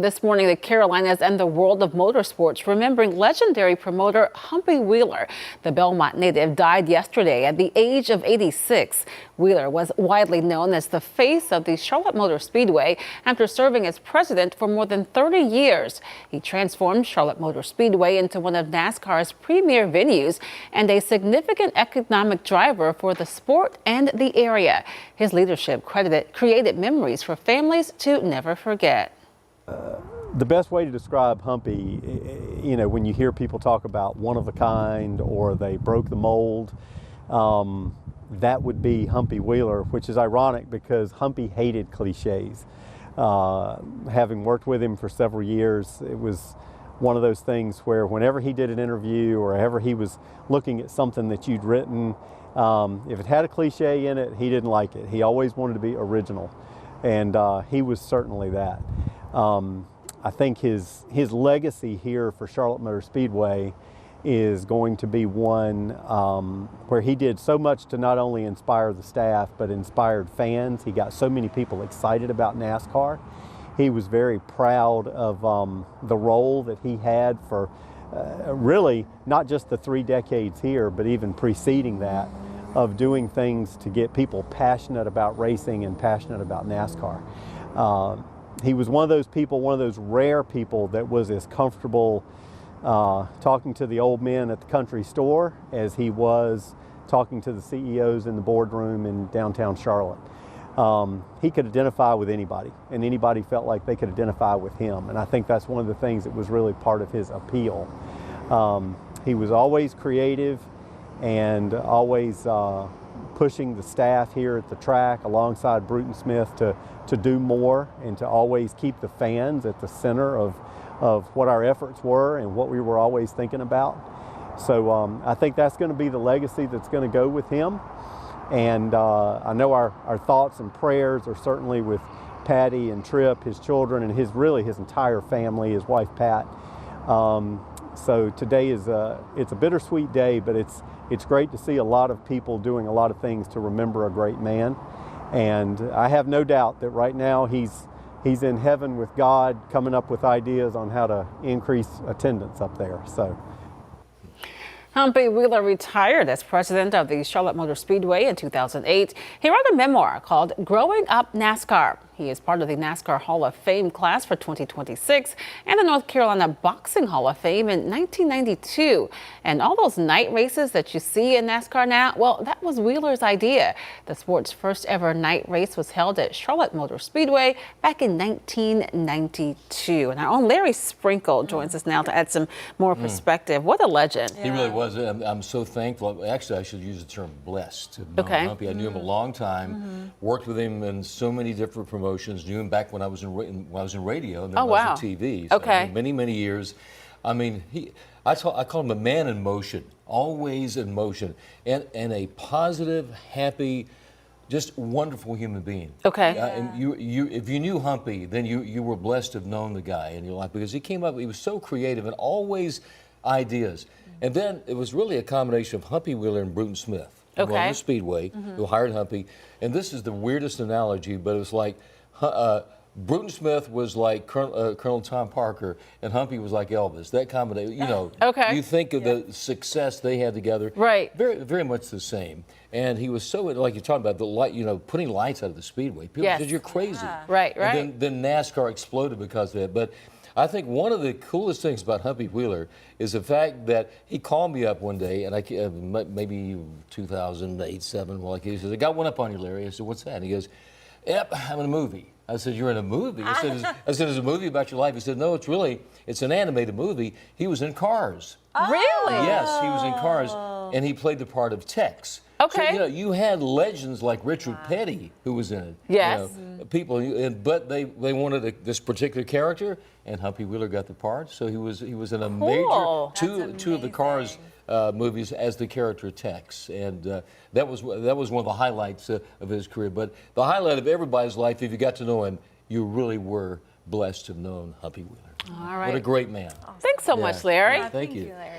This morning, the Carolinas and the world of motorsports remembering legendary promoter Humpy Wheeler. The Belmont native died yesterday at the age of 86. Wheeler was widely known as the face of the Charlotte Motor Speedway after serving as president for more than 30 years. He transformed Charlotte Motor Speedway into one of NASCAR's premier venues and a significant economic driver for the sport and the area. His leadership created memories for families to never forget. The best way to describe Humpy, when you hear people talk about one of a kind or they broke the mold, that would be Humpy Wheeler, which is ironic because Humpy hated cliches. Having worked with him for several years, it was one of those things where whenever he did an interview or ever he was looking at something that you'd written, if it had a cliche in it, he didn't like it. He always wanted to be original, and he was certainly that. I think his legacy here for Charlotte Motor Speedway is going to be one where he did so much to not only inspire the staff but inspired fans. He got so many people excited about NASCAR. He was very proud of the role that he had for really not just the 3 decades here, but even preceding that, of doing things to get people passionate about racing and passionate about NASCAR. He was one of those people, one of those rare people that was as comfortable talking to the old men at the country store as he was talking to the CEOs in the boardroom in downtown Charlotte. He could identify with anybody, and anybody felt like they could identify with him. And I think that's one of the things that was really part of his appeal. He was always creative and always pushing the staff here at the track alongside Bruton Smith to do more and to always keep the fans at the center of what our efforts were and what we were always thinking about. So I think that's going to be the legacy that's going to go with him. And I know our thoughts and prayers are certainly with Patty and Tripp, his children, and his entire family, his wife Pat. So today is it's a bittersweet day, but it's great to see a lot of people doing a lot of things to remember a great man. And I have no doubt that right now he's in heaven with God, coming up with ideas on how to increase attendance up there. So. Humpy Wheeler retired as president of the Charlotte Motor Speedway in 2008. He wrote a memoir called Growing Up NASCAR. He is part of the NASCAR Hall of Fame class for 2026 and the North Carolina Boxing Hall of Fame in 1992. And all those night races that you see in NASCAR now, well, that was Wheeler's idea. The sport's first ever night race was held at Charlotte Motor Speedway back in 1992. And our own Larry Sprinkle joins us now to add some more perspective. What a legend. He really was. I'm so thankful. Actually, I should use the term blessed to know Humpy. I knew him a long time, worked with him in so many different promotions. Knew him back when I was in radio and then I was in TV. So many years. I mean, I call him a man in motion, always in motion, and a positive, happy, just wonderful human being. And if you knew Humpy, then you were blessed to have known the guy in your life because he came up. He was so creative and always ideas. And then it was really a combination of Humpy Wheeler and Bruton Smith, who owned the Speedway, who hired Humpy. And this is the weirdest analogy, but it was like Bruton Smith was like Colonel Tom Parker, and Humpy was like Elvis. That combination, you think of the success they had together, right? Very, very much the same. And he was so, like you're talking about, the light, putting lights out of the Speedway. People said, you're crazy. Right. And then NASCAR exploded because of that. But I think one of the coolest things about Humpy Wheeler is the fact that he called me up one day, and maybe 2008, 7, he says, I got one up on you, Larry. I said, what's that? And he goes, yep, I'm in a movie. I said, you're in a movie? I said, is it a movie about your life? He said, no, it's an animated movie. He was in Cars. Really? Yes, he was in Cars, and he played the part of Tex. So, you had legends like Richard Petty who was in it. Yes. People, but they wanted this particular character, and Humpy Wheeler got the part. So he was in a major two of the Cars movies as the character Tex, and that was one of the highlights of his career. But the highlight of everybody's life, if you got to know him, you really were blessed to have known Humpy Wheeler. All right. What a great man. Thanks so much, Larry. Thank you. Larry.